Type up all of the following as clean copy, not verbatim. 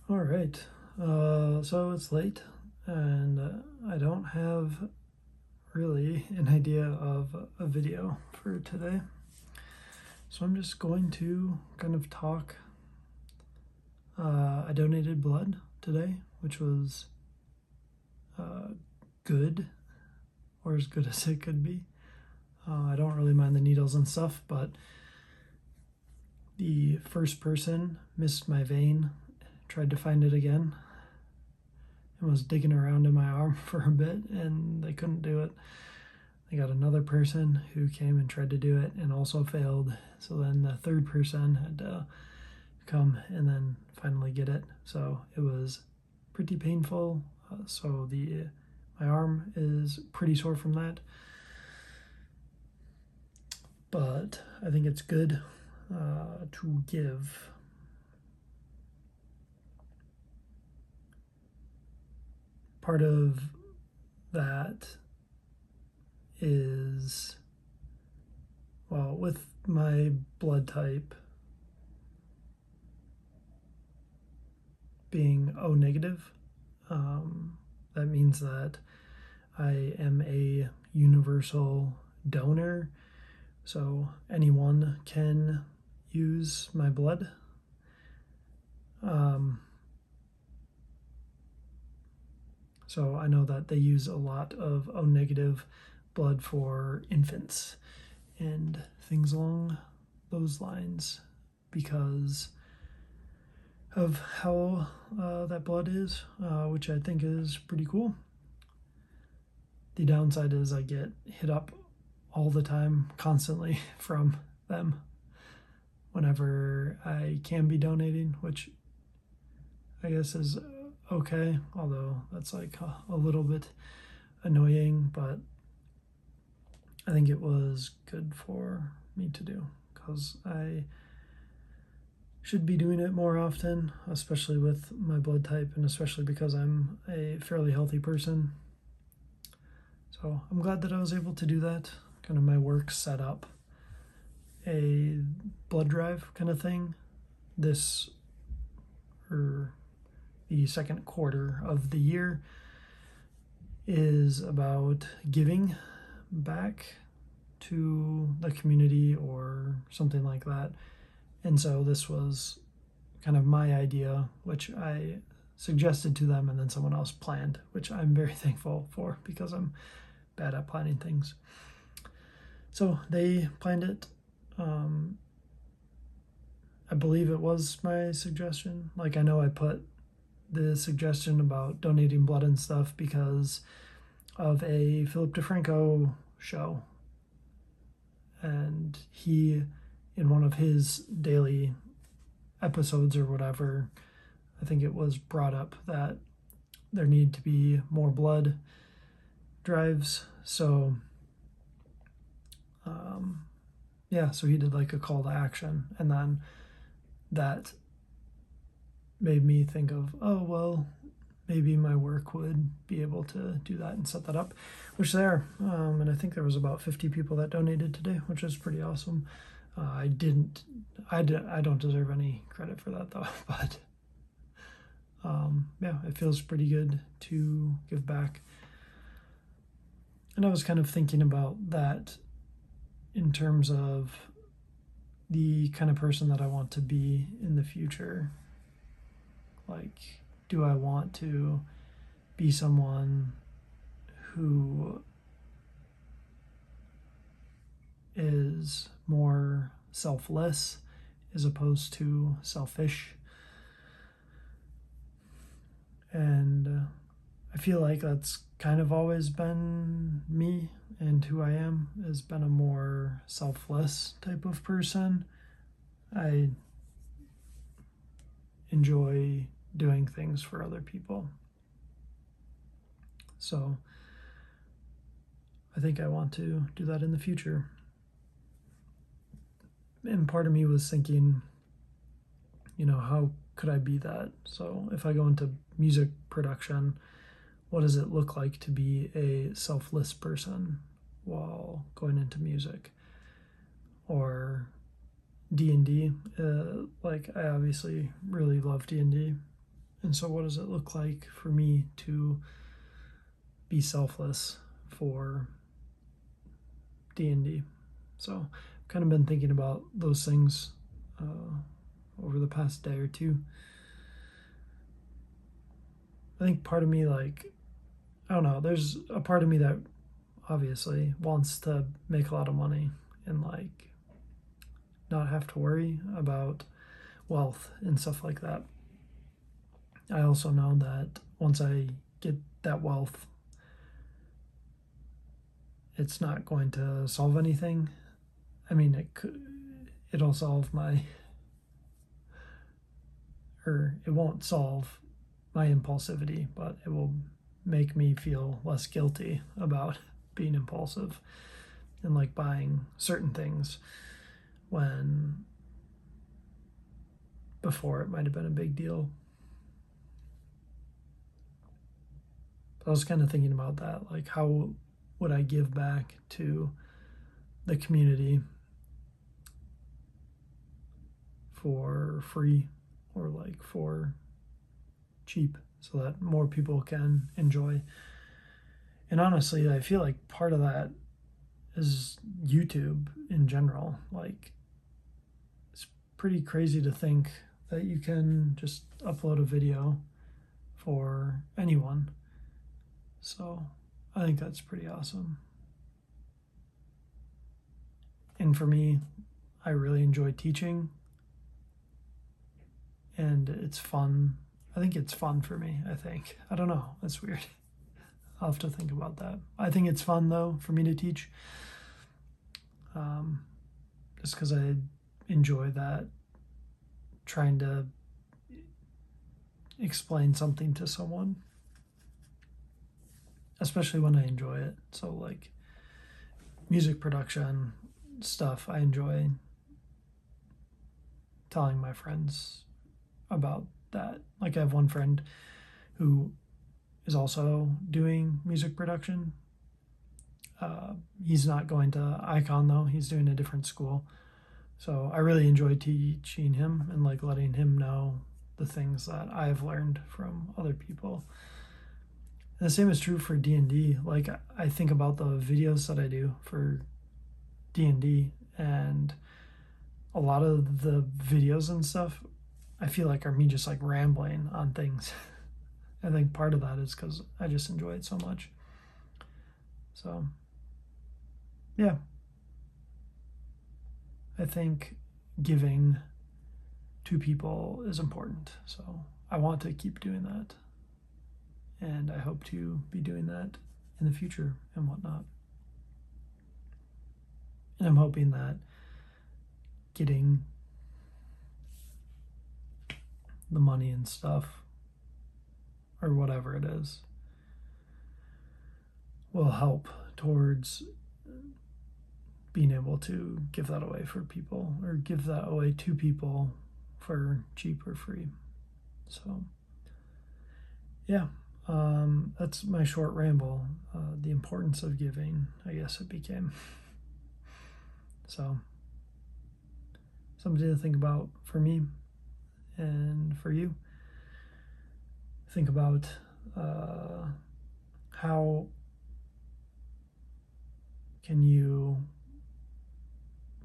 All right. So it's late, and I don't have really an idea of a video for today. So I'm just going to kind of talk. I donated blood today, which was uh, good, or as good as it could be. I don't really mind the needles and stuff, but the first person missed my vein, tried to find it again, and was digging around in my arm for a bit, and they couldn't do it. They got another person who came and tried to do it and also failed. So then the third person had to come and then finally get it. So it was pretty painful. So my arm is pretty sore from that. But I think it's good to give. Part of that is, well, with my blood type being O negative, that means that I am a universal donor, so anyone can use my blood. So I know that they use a lot of O negative blood for infants and things along those lines because of how that blood is, which I think is pretty cool. The downside is I get hit up all the time, constantly from them whenever I can be donating, which I guess is okay, although that's like a little bit annoying, but I think it was good for me to do because I should be doing it more often, especially with my blood type and especially because I'm a fairly healthy person. So I'm glad that I was able to do that. Kind of my work set up a blood drive kind of thing this or the second quarter of the year is about giving back to the community or something like that. And so this was kind of my idea, which I suggested to them, and then someone else planned, which I'm very thankful for because I'm bad at planning things. So they planned it. I believe it was my suggestion. Like, I know I put the suggestion about donating blood and stuff because of a Philip DeFranco show. And he, in one of his daily episodes or whatever, I think it was brought up that there need to be more blood drives. So, yeah, so he did like a call to action. And then that made me think of, oh, well, maybe my work would be able to do that and set that up, which they are. And I think there was about 50 people that donated today, which is pretty awesome. I don't deserve any credit for that though, but yeah, it feels pretty good to give back. And I was kind of thinking about that in terms of the kind of person that I want to be in the future. Like, do I want to be someone who is more selfless as opposed to selfish? And I feel like that's kind of always been me, and who I am has been a more selfless type of person. I enjoy doing things for other people. So I think I want to do that in the future. And part of me was thinking, how could I be that? So if I go into music production, what does it look like to be a selfless person while going into music? Or D&D, like I obviously really love D&D, And so what does it look like for me to be selfless for D&D? So I've kind of been thinking about those things over the past day or two. I think part of me, like, I don't know, there's a part of me that obviously wants to make a lot of money and like not have to worry about wealth and stuff like that. I also know that once I get that wealth, it's not going to solve anything. I mean, it'll solve it won't solve my impulsivity, but it will make me feel less guilty about being impulsive and like buying certain things when before it might have been a big deal. I was kind of thinking about that, like how would I give back to the community for free or like for cheap so that more people can enjoy. And honestly, I feel like part of that is YouTube in general. Like, it's pretty crazy to think that you can just upload a video for anyone. So I think that's pretty awesome. And for me, I really enjoy teaching, and it's fun. I think it's fun for me, I don't know. That's weird. I'll have to think about that. I think it's fun, though, for me to teach. Just because I enjoy that, trying to explain something to someone, especially when I enjoy it. So, like, music production stuff, I enjoy telling my friends about that. Like, I have one friend who is also doing music production. He's not going to Icon, though. He's doing a different school. So I really enjoy teaching him and like letting him know the things that I've learned from other people. And the same is true for D&D. Like, I think about the videos that I do for D&D, and a lot of the videos and stuff I feel like are me just like rambling on things. I think part of that is because I just enjoy it so much. So, yeah. I think giving to people is important. So I want to keep doing that. And I hope to be doing that in the future and whatnot. And I'm hoping that getting the money and stuff, or whatever it is, will help towards being able to give that away for people, or give that away to people for cheap or free. So, yeah, that's my short ramble. The importance of giving, I guess it became. So, something to think about for me and for you. Think about how can you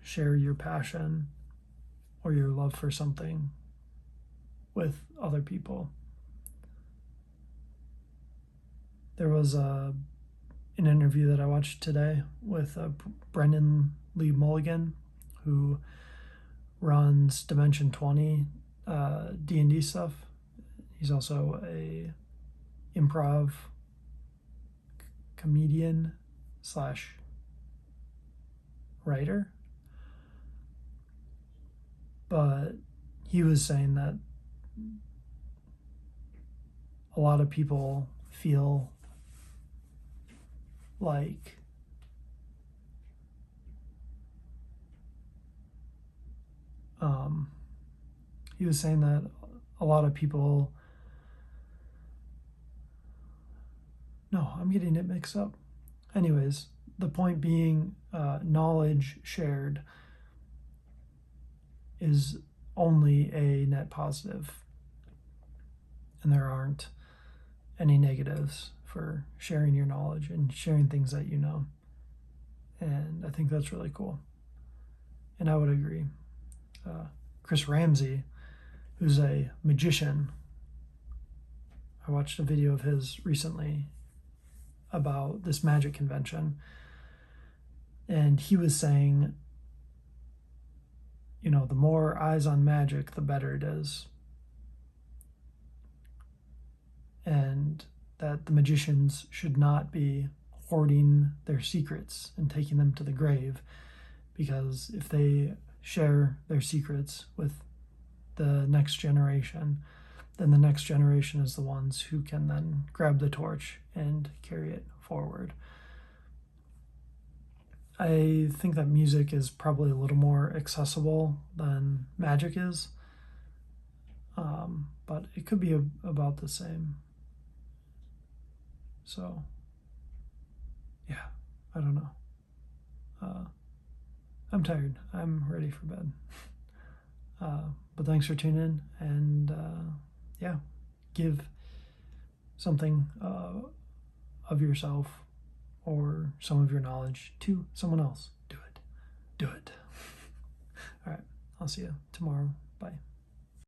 share your passion or your love for something with other people. There was an interview that I watched today with Brendan Lee Mulligan, who runs Dimension 20 D&D stuff. He's also a improv comedian / writer. But he was saying that a lot of people feel like he was saying that a lot of people, no, I'm getting it mixed up. Anyways, the point being, knowledge shared is only a net positive. and there aren't any negatives for sharing your knowledge and sharing things that you know. And I think that's really cool. And I would agree. Chris Ramsey, who's a magician, I watched a video of his recently about this magic convention, and he was saying, you know, the more eyes on magic, the better it is. And that the magicians should not be hoarding their secrets and taking them to the grave, because if they share their secrets with the next generation, then the next generation is the ones who can then grab the torch and carry it forward. I think that music is probably a little more accessible than magic is, but it could be about the same. So, yeah, I don't know. I'm tired. I'm ready for bed. But thanks for tuning in, and yeah, give something of yourself or some of your knowledge to someone else. Do it. Do it. All right. I'll see you tomorrow. Bye.